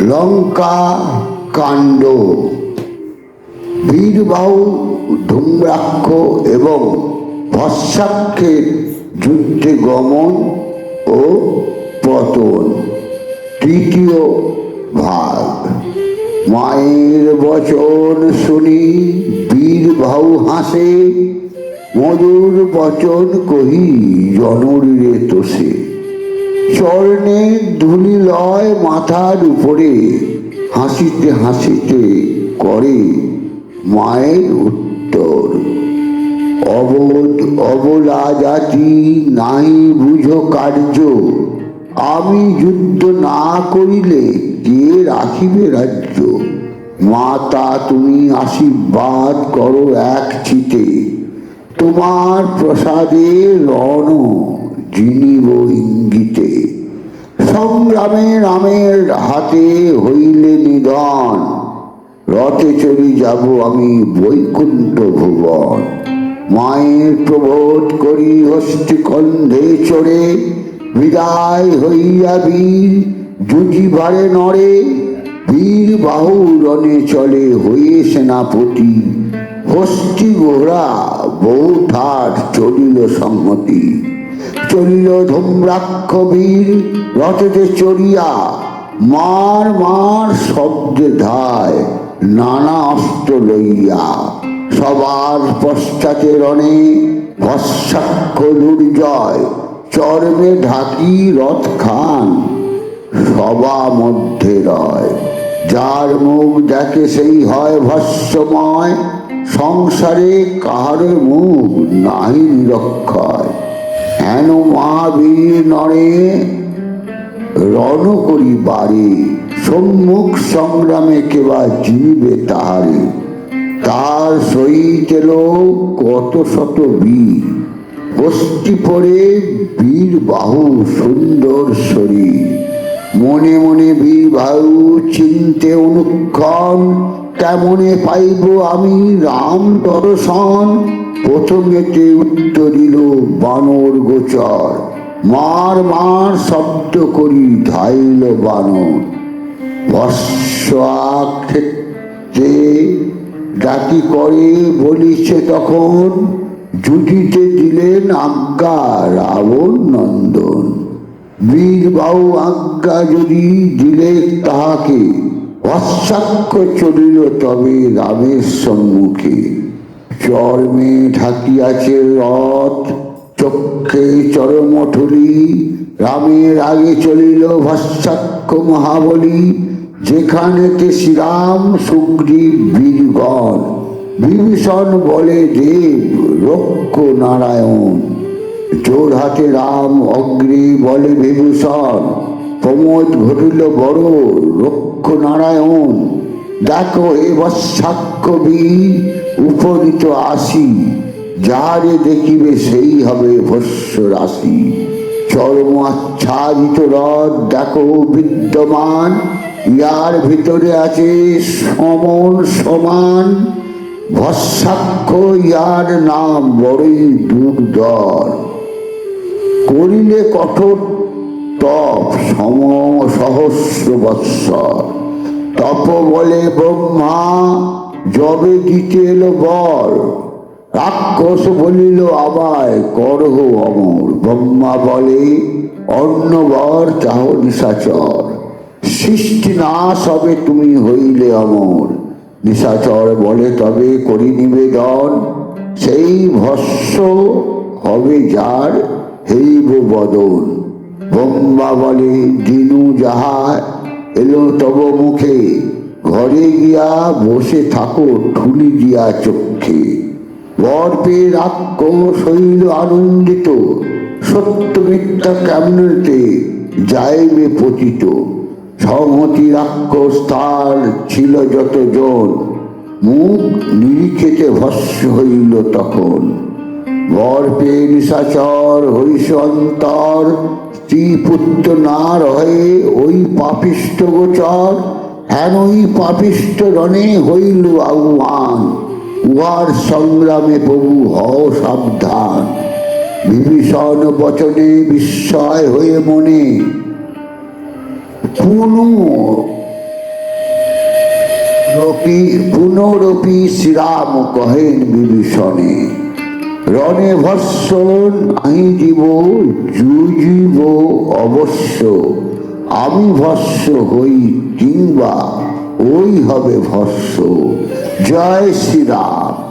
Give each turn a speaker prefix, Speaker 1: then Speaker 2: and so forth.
Speaker 1: লঙ্কা কাণ্ড। বীরবাহু ধূম্রাক্ষ এবং ভস্মাক্ষের যুদ্ধে গমন ও পতন। তৃতীয় ভাগ। মায়ের বচন শুনি বীরবাহু হাসে, মধুর বচন কহি জনরে তোষে। চরণে ধুলি লয় মাথার উপরে, হাসিতে হাসিতে করে মায়ের উত্তর। অবোধ অবলা জাতি নাই বুঝো কার্য, আমি যুদ্ধ না করিলে কে রাখিবে রাজ্য। মাতা তুমি আশীর্বাদ করো এক চিতে, তোমার প্রসাদে রণ জিনিব ইঙ্গিতে। সংগ্রামে রামের হাতে হইলে নিধন, রথে চড়ি যাব আমি বৈকুণ্ঠ ভুবন। মায়ের প্রবোধ করি হস্তিকন্ধে চড়ে, বিদায় হইয়া বীর যুজিবারে নড়ে। বীরবাহু রণে চলে হয়ে সেনাপতি, হস্তি ঘোড়া বহু ঠাট চলিল সংহতি। চলিল ধূম্রাক্ষ বীর রথেতে চড়িয়া, মার মার শব্দে ধায় নানা অস্ত্র লইয়া। সবার পশ্চাতে রণে ভস্মাক্ষ দুর্জয়, চর্মে ঢাকি রথ খান সভা মধ্যে রয়। যার মুখ দেখে সেই হয় ভস্মময়, সংসারে কাহার মুখ নাহি নিরক্ষয়। হেন মহাবীর নরে রণ করি বারে, সম্মুখ সংগ্রামে কেবা জিনিবে তাহারে। তার সহিত এলো কত শত বীর, হস্তি পরে বীরবাহু সুন্দর শরীর। মনে মনে বীরবাহু চিন্তে অনুক্ষণ, কেমনে পাইব আমি রাম দর্শন। প্রথমেতে উত্তরিল বানর গোচর, মার মার শব্দ করি ধাইল বানর। ভস্মাক্ষেত্রে ডাকি করে বলিছে তখন, জুটিতে দিলেন আজ্ঞা রাবণ নন্দন। বীরবাহু আজ্ঞা যদি দিলে তাহাকে, ভস্মাক্ষ চলিল তবে রামের সম্মুখে। চর্মে ঢাকিয়াছে রথ, চক্ষে চরমঠুলি, রামের আগে চলিল ভস্মাক্ষ মহাবলী। যেখানেতে শ্রীরাম সুগ্রীব বীরগণ, বিভীষণ বলে দেব রক্ষ নারায়ণ। জোর হাতে রাম অগ্রে বলে বিভূষণ, প্রমোদ ঘটিল বড় রক্ষ নারায়ণ। দেখো এ ভস্মাক্ষ বীর উপনীত আসি, যাহারে দেখিবে সেই হবে ভস্য রাশি। চরম আচ্ছাদিত রথ দেখো বিদ্যমান, ইয়ার ভিতরে আছে সমন সমান। ভস্মাক্ষ ইয়ার নাম বড়ই দুর্ধর, করিলে কঠোর তপ সহস্র বৎসর। তপ বলে ব্রহ্মা যবে দিতে এলো বর, রাক্ষস বলিল আমায় করহ অমর। ব্রহ্মা বলে অন্য বর চাহ নিশাচর, সৃষ্টি নাশ হবে তুমি হইলে অমর। নিশাচর বলে তবে করি নিবেদন, সেই ভস্য হবে যার হেইব বদন। ব্রহ্মা বলে দিনু যাহা এলো তব মুখে, ঘরে গিয়া বসে থাকো ঠুলি দিয়া চক্ষে। বর পেয়ে রাক্ষস হইল আনন্দিত, সত্য মিথ্যা কেমনতে যাইবে পতিত। সংহতি রাক্ষস তার ছিল যতজন, মুখ নিরিখেতে ভস্ম হইল তখন। বর পেয়ে নিশাচর হইস অন্তর, স্ত্রী পুত্র না রহে ওই পাপিষ্ট গোচর। হেন ওই পাপিষ্ট রণে হইল আহ্বান, উহার সংগ্রামে প্রভু হও সাবধান। বিভীষণ বচনে বিস্ময় হয়ে মনে পুনঃ পুনরপি শ্রীরাম কহেন বিভীষণে, রণে ভস্য নাহি জীব, যুজিব অবশ্য, আমি ভস্য হই কিংবা ওই হবে ভস্য। জয় শ্রীরাম।